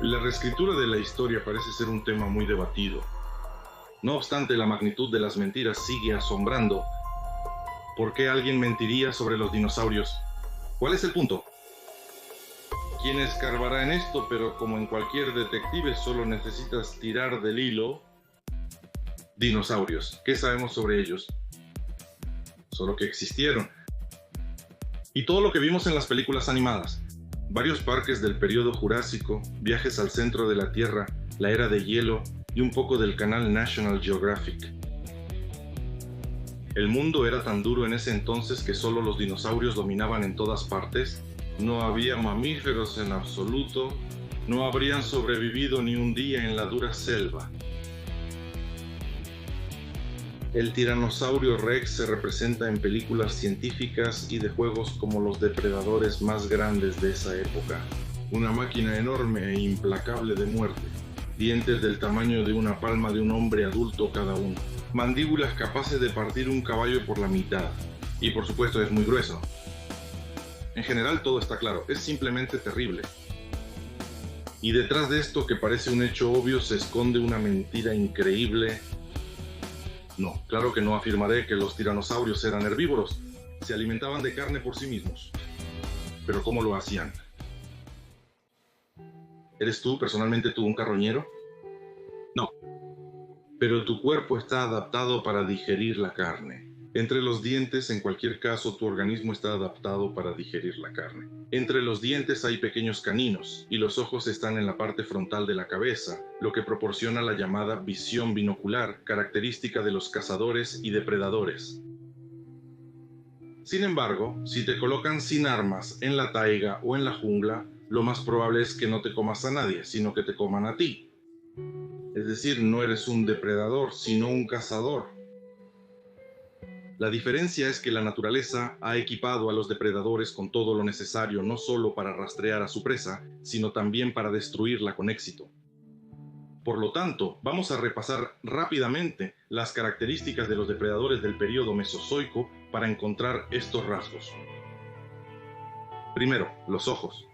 La reescritura de la historia parece ser un tema muy debatido. No obstante, la magnitud de las mentiras sigue asombrando. ¿Por qué alguien mentiría sobre los dinosaurios? ¿Cuál es el punto? ¿Quién escarbará en esto? Pero como en cualquier detective solo necesitas tirar del hilo. Dinosaurios. ¿Qué sabemos sobre ellos? Solo que existieron. Y todo lo que vimos en las películas animadas. Varios parques del período Jurásico, viajes al centro de la Tierra, la era de hielo y un poco del canal National Geographic. El mundo era tan duro en ese entonces que solo los dinosaurios dominaban en todas partes. No había mamíferos en absoluto. No habrían sobrevivido ni un día en la dura selva. El tiranosaurio Rex se representa en películas científicas y de juegos como los depredadores más grandes de esa época. Una máquina enorme e implacable de muerte. Dientes del tamaño de una palma de un hombre adulto cada uno. Mandíbulas capaces de partir un caballo por la mitad. Y por supuesto es muy grueso. En general todo está claro, es simplemente terrible. Y detrás de esto que parece un hecho obvio se esconde una mentira increíble. No, claro que no afirmaré que los tiranosaurios eran herbívoros. Se alimentaban de carne por sí mismos. Pero ¿cómo lo hacían? ¿Eres tú, personalmente tú, un carroñero? No. Pero tu cuerpo está adaptado para digerir la carne. Entre los dientes, en cualquier caso, tu organismo está adaptado para digerir la carne. Entre los dientes hay pequeños caninos, y los ojos están en la parte frontal de la cabeza, lo que proporciona la llamada visión binocular, característica de los cazadores y depredadores. Sin embargo, si te colocan sin armas en la taiga o en la jungla, lo más probable es que no te comas a nadie, sino que te coman a ti. Es decir, no eres un depredador, sino un cazador. La diferencia es que la naturaleza ha equipado a los depredadores con todo lo necesario no solo para rastrear a su presa, sino también para destruirla con éxito. Por lo tanto, vamos a repasar rápidamente las características de los depredadores del período Mesozoico para encontrar estos rasgos. Primero, los ojos.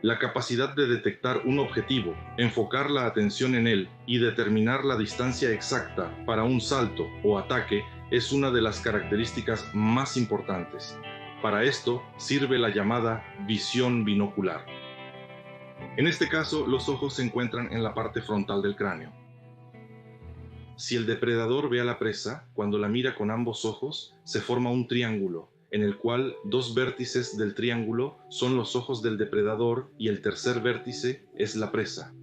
La capacidad de detectar un objetivo, enfocar la atención en él y determinar la distancia exacta para un salto o ataque es una de las características más importantes. Para esto sirve la llamada visión binocular. En este caso, los ojos se encuentran en la parte frontal del cráneo. Si el depredador ve a la presa, cuando la mira con ambos ojos, se forma un triángulo, en el cual dos vértices del triángulo son los ojos del depredador y el tercer vértice es la presa.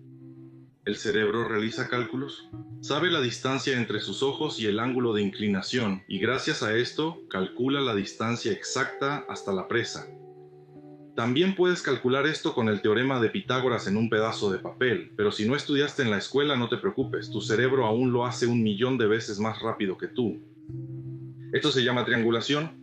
El cerebro realiza cálculos, sabe la distancia entre sus ojos y el ángulo de inclinación, y gracias a esto calcula la distancia exacta hasta la presa. También puedes calcular esto con el teorema de Pitágoras en un pedazo de papel, pero si no estudiaste en la escuela no te preocupes, tu cerebro aún lo hace 1.000.000 de veces más rápido que tú. Esto se llama triangulación.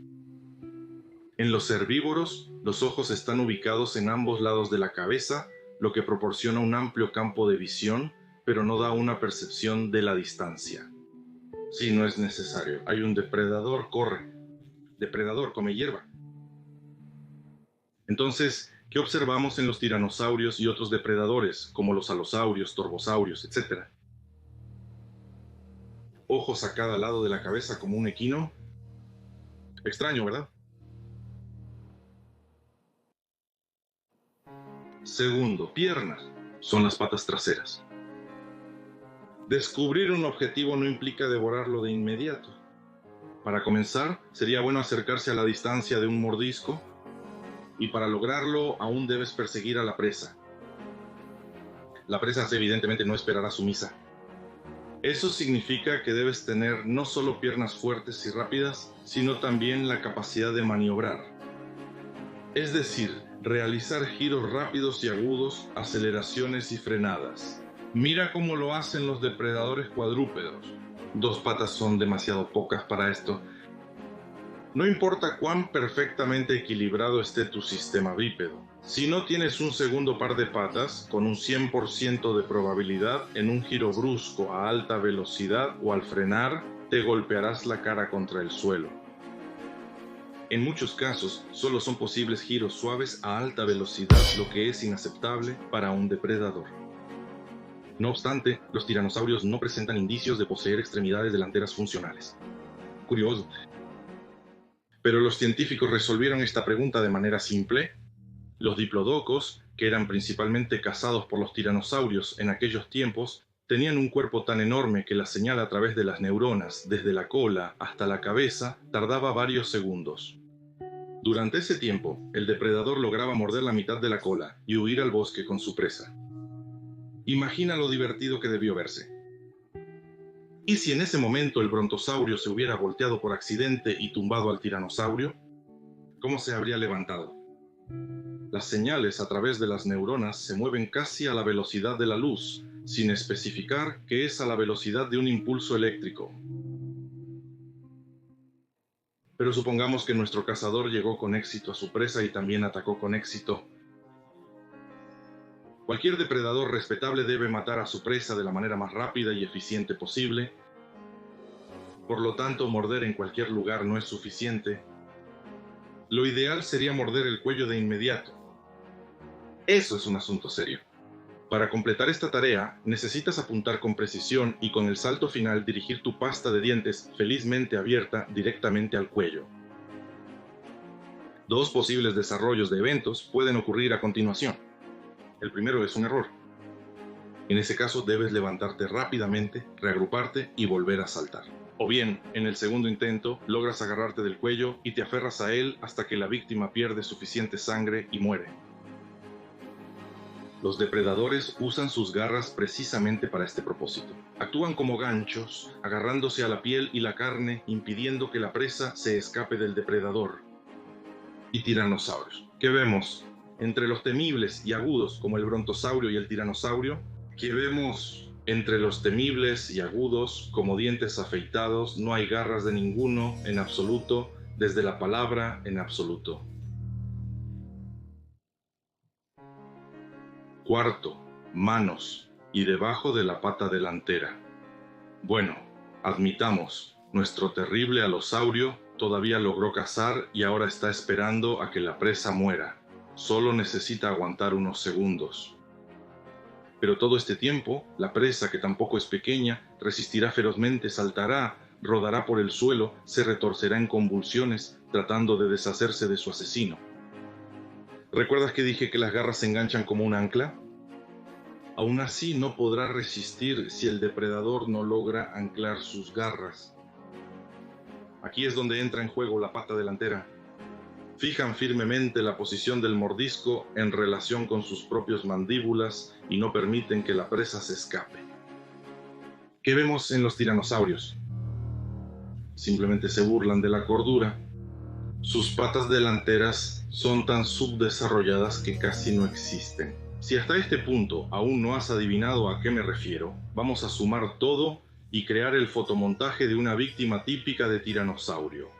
En los herbívoros, los ojos están ubicados en ambos lados de la cabeza, lo que proporciona un amplio campo de visión, pero no da una percepción de la distancia. Si no es necesario, hay un depredador, corre. Depredador, come hierba. Entonces, ¿qué observamos en los tiranosaurios y otros depredadores, como los alosaurios, torbosaurios, etc.? Ojos a cada lado de la cabeza como un equino. Extraño, ¿verdad? Segundo, piernas. Son las patas traseras. Descubrir un objetivo no implica devorarlo de inmediato. Para comenzar, sería bueno acercarse a la distancia de un mordisco, y para lograrlo aún debes perseguir a la presa. La presa evidentemente no esperará sumisa. Eso significa que debes tener no solo piernas fuertes y rápidas, sino también la capacidad de maniobrar. Es decir, realizar giros rápidos y agudos, aceleraciones y frenadas. Mira cómo lo hacen los depredadores cuadrúpedos. 2 patas son demasiado pocas para esto. No importa cuán perfectamente equilibrado esté tu sistema bípedo. Si no tienes un segundo par de patas, con un 100% de probabilidad, en un giro brusco a alta velocidad o al frenar, te golpearás la cara contra el suelo. En muchos casos, solo son posibles giros suaves a alta velocidad, lo que es inaceptable para un depredador. No obstante, los tiranosaurios no presentan indicios de poseer extremidades delanteras funcionales. Curioso. Pero los científicos resolvieron esta pregunta de manera simple. Los diplodocos, que eran principalmente cazados por los tiranosaurios en aquellos tiempos, tenían un cuerpo tan enorme que la señal a través de las neuronas, desde la cola hasta la cabeza, tardaba varios segundos. Durante ese tiempo, el depredador lograba morder la mitad de la cola y huir al bosque con su presa. Imagina lo divertido que debió verse. ¿Y si en ese momento el brontosaurio se hubiera volteado por accidente y tumbado al tiranosaurio? ¿Cómo se habría levantado? Las señales a través de las neuronas se mueven casi a la velocidad de la luz, sin especificar que es a la velocidad de un impulso eléctrico. Pero supongamos que nuestro cazador llegó con éxito a su presa y también atacó con éxito. Cualquier depredador respetable debe matar a su presa de la manera más rápida y eficiente posible. Por lo tanto, morder en cualquier lugar no es suficiente. Lo ideal sería morder el cuello de inmediato. Eso es un asunto serio. Para completar esta tarea, necesitas apuntar con precisión y con el salto final dirigir tu pasta de dientes felizmente abierta directamente al cuello. Dos posibles desarrollos de eventos pueden ocurrir a continuación. El primero es un error. En ese caso debes levantarte rápidamente, reagruparte y volver a saltar. O bien, en el segundo intento, logras agarrarte del cuello y te aferras a él hasta que la víctima pierde suficiente sangre y muere. Los depredadores usan sus garras precisamente para este propósito. Actúan como ganchos, agarrándose a la piel y la carne, impidiendo que la presa se escape del depredador. Y tiranosaurios. ¿Qué vemos? Entre los temibles y agudos como el brontosaurio y el tiranosaurio, ¿qué vemos? Entre los temibles y agudos como dientes afeitados, no hay garras de ninguno en absoluto, desde la palabra en absoluto. Cuarto, manos y debajo de la pata delantera. Bueno, admitamos, nuestro terrible alosaurio todavía logró cazar y ahora está esperando a que la presa muera. Solo necesita aguantar unos segundos. Pero todo este tiempo, la presa, que tampoco es pequeña, resistirá ferozmente, saltará, rodará por el suelo, se retorcerá en convulsiones, tratando de deshacerse de su asesino. ¿Recuerdas que dije que las garras se enganchan como un ancla? Aún así no podrá resistir si el depredador no logra anclar sus garras. Aquí es donde entra en juego la pata delantera. Fijan firmemente la posición del mordisco en relación con sus propias mandíbulas y no permiten que la presa se escape. ¿Qué vemos en los tiranosaurios? Simplemente se burlan de la cordura. Sus patas delanteras son tan subdesarrolladas que casi no existen. Si hasta este punto aún no has adivinado a qué me refiero, vamos a sumar todo y crear el fotomontaje de una víctima típica de tiranosaurio.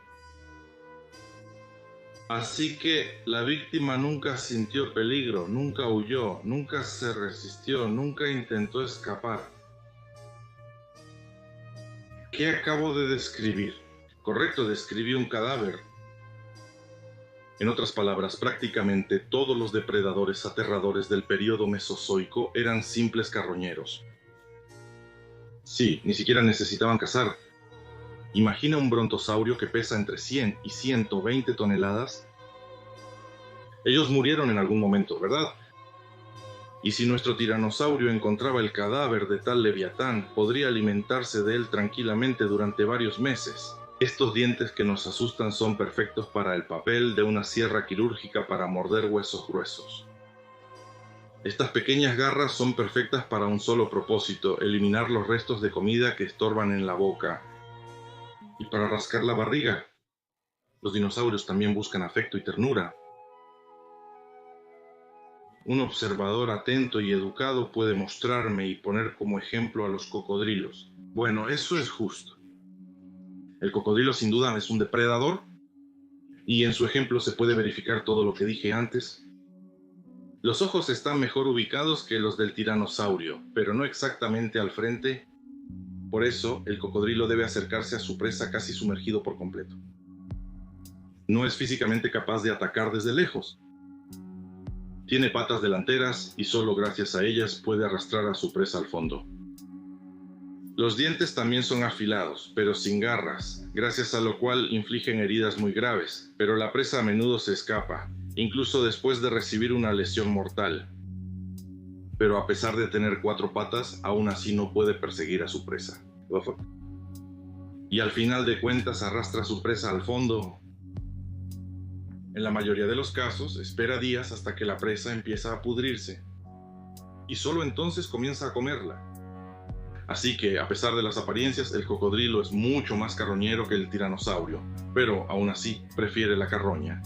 Así que la víctima nunca sintió peligro, nunca huyó, nunca se resistió, nunca intentó escapar. ¿Qué acabo de describir? Correcto, describí un cadáver. En otras palabras, prácticamente todos los depredadores aterradores del período Mesozoico eran simples carroñeros. Sí, ni siquiera necesitaban cazar. Imagina un brontosaurio que pesa entre 100 y 120 toneladas. Ellos murieron en algún momento, ¿verdad? Y si nuestro tiranosaurio encontraba el cadáver de tal leviatán, podría alimentarse de él tranquilamente durante varios meses. Estos dientes que nos asustan son perfectos para el papel de una sierra quirúrgica para morder huesos gruesos. Estas pequeñas garras son perfectas para un solo propósito: eliminar los restos de comida que estorban en la boca. Y para rascar la barriga. Los dinosaurios también buscan afecto y ternura. Un observador atento y educado puede mostrarme y poner como ejemplo a los cocodrilos. Bueno, eso es justo. El cocodrilo sin duda es un depredador, y en su ejemplo se puede verificar todo lo que dije antes. Los ojos están mejor ubicados que los del tiranosaurio, pero no exactamente al frente. Por eso, el cocodrilo debe acercarse a su presa casi sumergido por completo. No es físicamente capaz de atacar desde lejos. Tiene patas delanteras y solo gracias a ellas puede arrastrar a su presa al fondo. Los dientes también son afilados, pero sin garras, gracias a lo cual infligen heridas muy graves, pero la presa a menudo se escapa, incluso después de recibir una lesión mortal. Pero a pesar de tener 4 patas, aún así no puede perseguir a su presa. Y al final de cuentas arrastra a su presa al fondo. En la mayoría de los casos, espera días hasta que la presa empieza a pudrirse. Y solo entonces comienza a comerla. Así que, a pesar de las apariencias, el cocodrilo es mucho más carroñero que el tiranosaurio, pero aún así prefiere la carroña.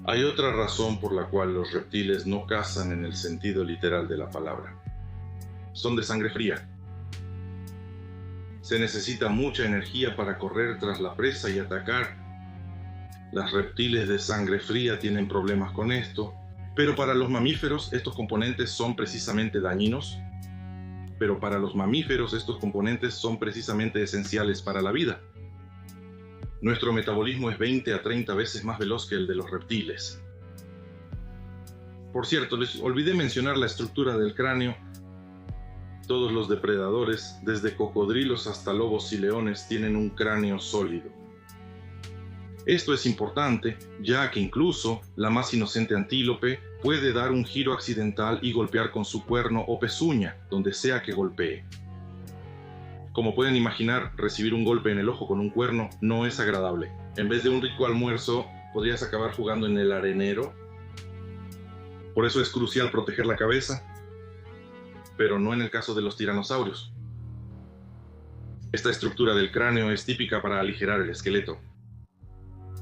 Hay otra razón por la cual los reptiles no cazan en el sentido literal de la palabra. Son de sangre fría. Se necesita mucha energía para correr tras la presa y atacar. Los reptiles de sangre fría tienen problemas con esto, pero para los mamíferos estos componentes son precisamente dañinos. Pero para los mamíferos estos componentes son precisamente esenciales para la vida. Nuestro metabolismo es 20 a 30 veces más veloz que el de los reptiles. Por cierto, les olvidé mencionar la estructura del cráneo. Todos los depredadores, desde cocodrilos hasta lobos y leones, tienen un cráneo sólido. Esto es importante, ya que incluso la más inocente antílope puede dar un giro accidental y golpear con su cuerno o pezuña, donde sea que golpee. Como pueden imaginar, recibir un golpe en el ojo con un cuerno no es agradable. En vez de un rico almuerzo, podrías acabar jugando en el arenero. Por eso es crucial proteger la cabeza, pero no en el caso de los tiranosaurios. Esta estructura del cráneo es típica para aligerar el esqueleto.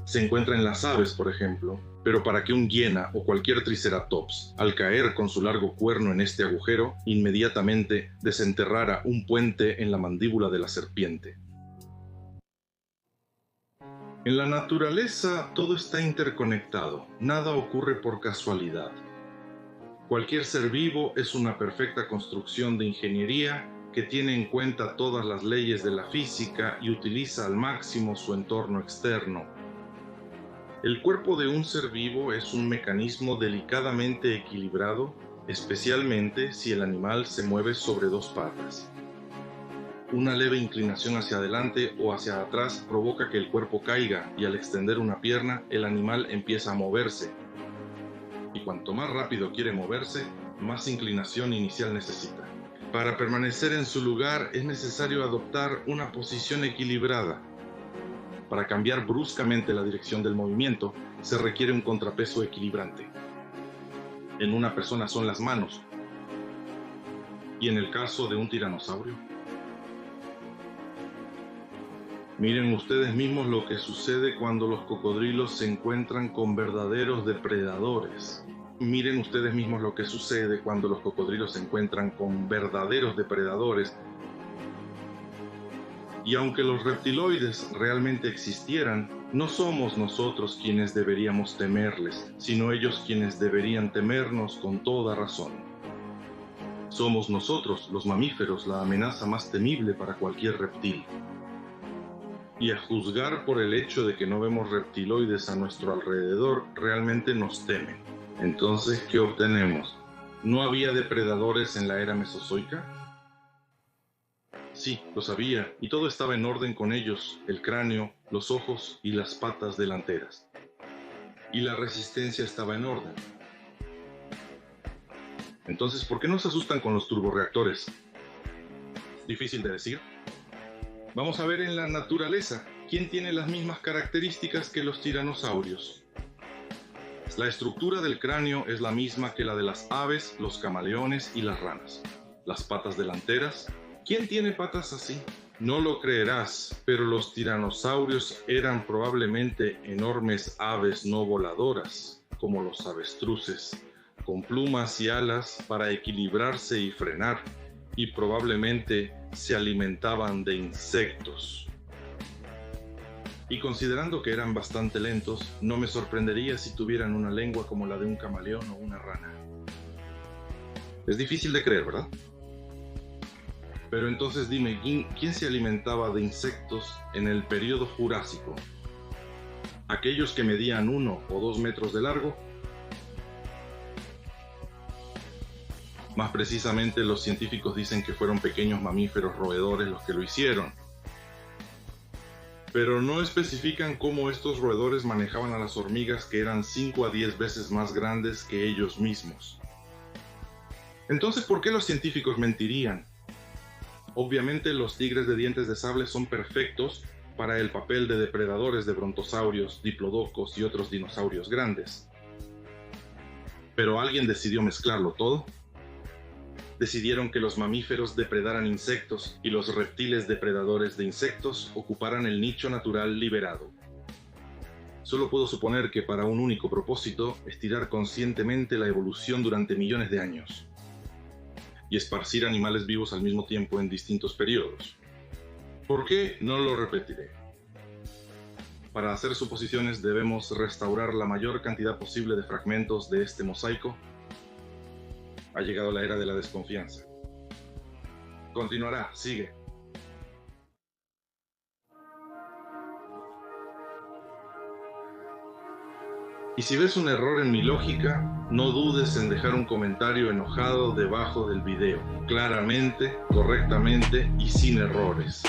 Se encuentra en las aves, por ejemplo, pero para que un hiena o cualquier triceratops, al caer con su largo cuerno en este agujero, inmediatamente desenterrara un puente en la mandíbula de la serpiente. En la naturaleza todo está interconectado, nada ocurre por casualidad. Cualquier ser vivo es una perfecta construcción de ingeniería que tiene en cuenta todas las leyes de la física y utiliza al máximo su entorno externo. El cuerpo de un ser vivo es un mecanismo delicadamente equilibrado, especialmente si el animal se mueve sobre 2 patas. Una leve inclinación hacia adelante o hacia atrás provoca que el cuerpo caiga y al extender una pierna, el animal empieza a moverse. Y cuanto más rápido quiere moverse, más inclinación inicial necesita. Para permanecer en su lugar es necesario adoptar una posición equilibrada. Para cambiar bruscamente la dirección del movimiento, se requiere un contrapeso equilibrante. En una persona son las manos. ¿Y en el caso de un tiranosaurio? Miren ustedes mismos lo que sucede cuando los cocodrilos se encuentran con verdaderos depredadores. Miren ustedes mismos lo que sucede cuando los cocodrilos se encuentran con verdaderos depredadores. Y aunque los reptiloides realmente existieran, no somos nosotros quienes deberíamos temerles, sino ellos quienes deberían temernos con toda razón. Somos nosotros, los mamíferos, la amenaza más temible para cualquier reptil. Y a juzgar por el hecho de que no vemos reptiloides a nuestro alrededor, realmente nos temen. Entonces, ¿qué obtenemos? ¿No había depredadores en la era mesozoica? Sí, lo sabía, y todo estaba en orden con ellos, el cráneo, los ojos y las patas delanteras. Y la resistencia estaba en orden. Entonces, ¿por qué no se asustan con los turborreactores? Difícil de decir. Vamos a ver en la naturaleza, ¿quién tiene las mismas características que los tiranosaurios? La estructura del cráneo es la misma que la de las aves, los camaleones y las ranas. Las patas delanteras. ¿Quién tiene patas así? No lo creerás, pero los tiranosaurios eran probablemente enormes aves no voladoras, como los avestruces, con plumas y alas para equilibrarse y frenar, y probablemente se alimentaban de insectos. Y considerando que eran bastante lentos, no me sorprendería si tuvieran una lengua como la de un camaleón o una rana. Es difícil de creer, ¿verdad? Pero entonces dime, ¿quién se alimentaba de insectos en el período Jurásico? aquellos que medían 1 o 2 metros de largo. Más precisamente, los científicos dicen que fueron pequeños mamíferos roedores los que lo hicieron. Pero no especifican cómo estos roedores manejaban a las hormigas que eran 5 a 10 veces más grandes que ellos mismos. Entonces, ¿por qué los científicos mentirían? Obviamente, los tigres de dientes de sable son perfectos para el papel de depredadores de brontosaurios, diplodocos y otros dinosaurios grandes. Pero alguien decidió mezclarlo todo. Decidieron que los mamíferos depredaran insectos y los reptiles depredadores de insectos ocuparan el nicho natural liberado. Solo puedo suponer que para un único propósito: estirar conscientemente la evolución durante millones de años y esparcir animales vivos al mismo tiempo en distintos periodos. ¿Por qué? No lo repetiré. Para hacer suposiciones debemos restaurar la mayor cantidad posible de fragmentos de este mosaico. Ha llegado la era de la desconfianza. Continuará, sigue. Y si ves un error en mi lógica, no dudes en dejar un comentario enojado debajo del video, claramente, correctamente y sin errores.